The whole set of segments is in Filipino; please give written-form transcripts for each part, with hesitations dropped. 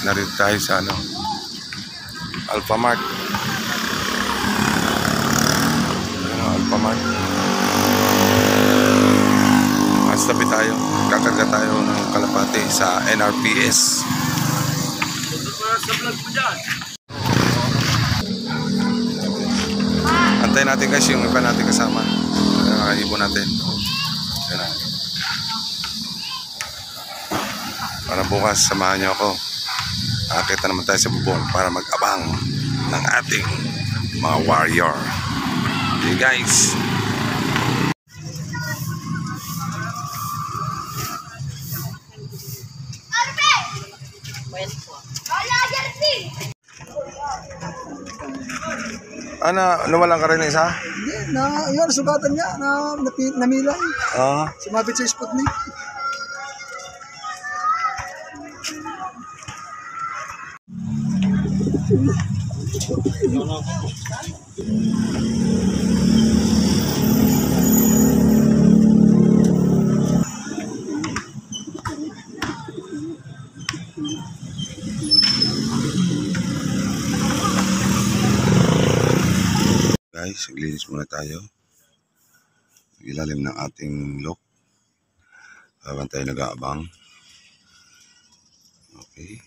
Narito tayo sa Alphamart. Alphamart. Mas tabi tayo. Kakagat tayo ng kalapate sa NRPS. Sa vlog mo dyan. Antayin natin guys yung iba natin kasama. Ibon natin. Para bukas samahan niyo ako. Akita naman tayo sa bubong para mag-abang ng ating mga warrior. Okay guys. Nawalan ka rin na isa? Hindi, yun, sugatan niya, namilang. Sumabit sa Sputnik. Guys, maglinis muna tayo. Ilalim ng ating lock. Habang tayo nag-aabang. Okay.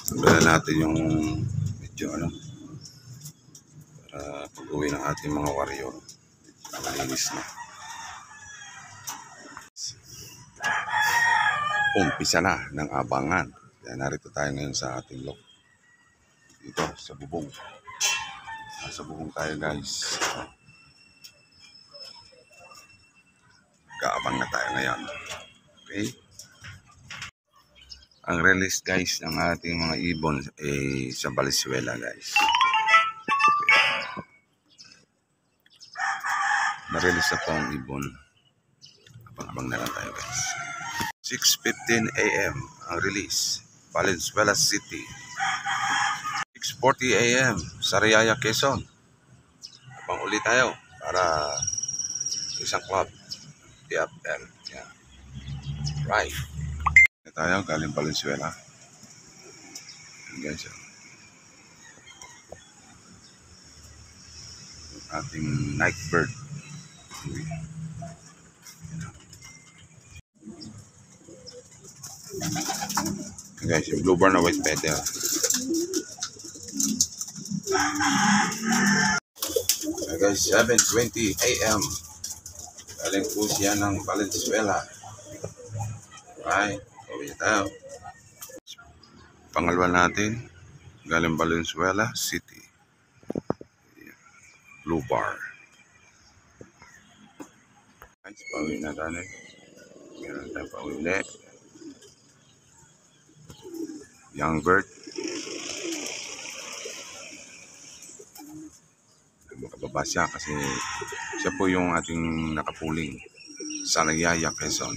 Tanggalan natin yung medyo para pag-uwi ng ating mga warrior. Malinis na. Umpisa na ng abangan. Kaya narito tayo ngayon sa ating lock. Dito sa bubong. Sa bubong tayo guys. Kaabang na tayo ngayon. Okay. Ang release guys ng ating mga ibon ay sa Valenzuela guys. Na-release na po ang ibon. Abang-abang na lang tayo guys. 6:15 AM ang release, Valenzuela City. 6:40 AM, Sariaya, Quezon. Abang ulit tayo para isang club. TFL. Yeah. Right. Tayo galing Valenzuela. Guys, ating night bird. Guys, yung blue bar na white feather. Guys, 7:20 AM. Galing po siya ng Valenzuela. Right, uwi tayo. Pangalawa natin, galing Valenzuela City. Blue bar. Guys, pauwi na tayo. Meron tayo pauwi ulit. Young bird. Makababa siya kasi siya po yung ating nakapuling sa Sariaya, Quezon.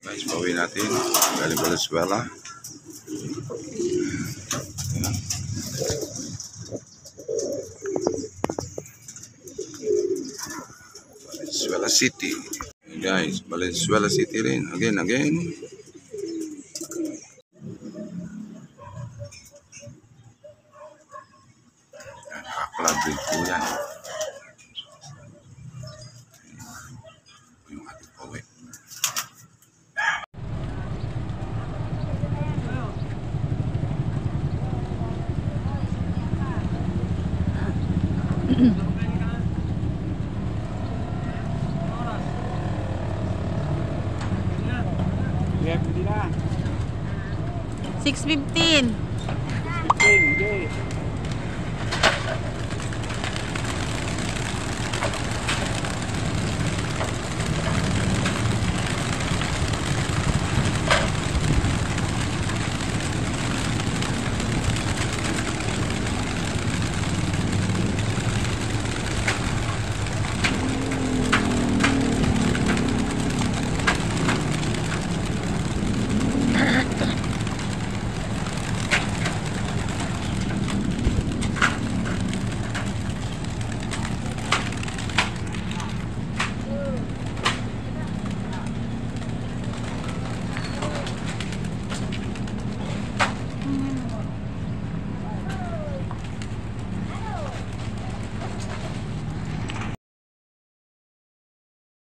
Guys, pauwi natin. Galing Valenzuela. Valenzuela City. Guys, Valenzuela City rin. Again. Club rin po yan. Yung ating pauwi. $6.15